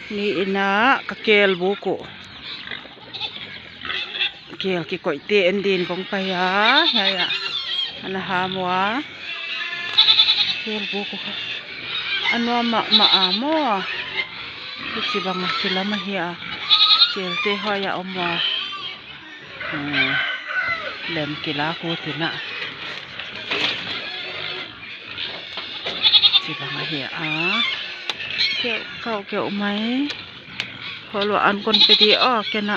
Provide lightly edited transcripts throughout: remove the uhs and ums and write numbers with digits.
ni ina kakel buku kel ki koi te endin kong paya ya ana hamwa kel buku ano ma amo si bang sila mahia kel te hoya omo lem kila ko tina si bang mahia kau ke umai kalau an kon pedi kena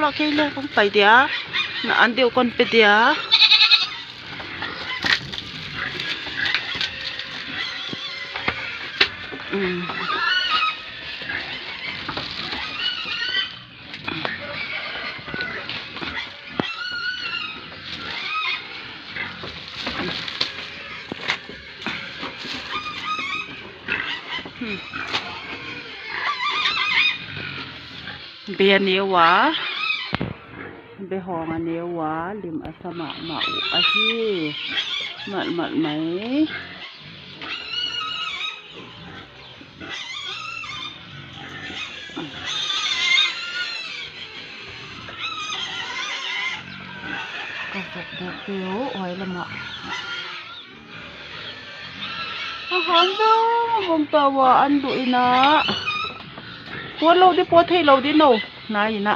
kalau kailan kung pa dia na andiw kon pe dia bian niwa behongan niwa lim asama mau ahi mat mai kau oi lama hando bom tawa andu ina walau di pothai lau di no na ina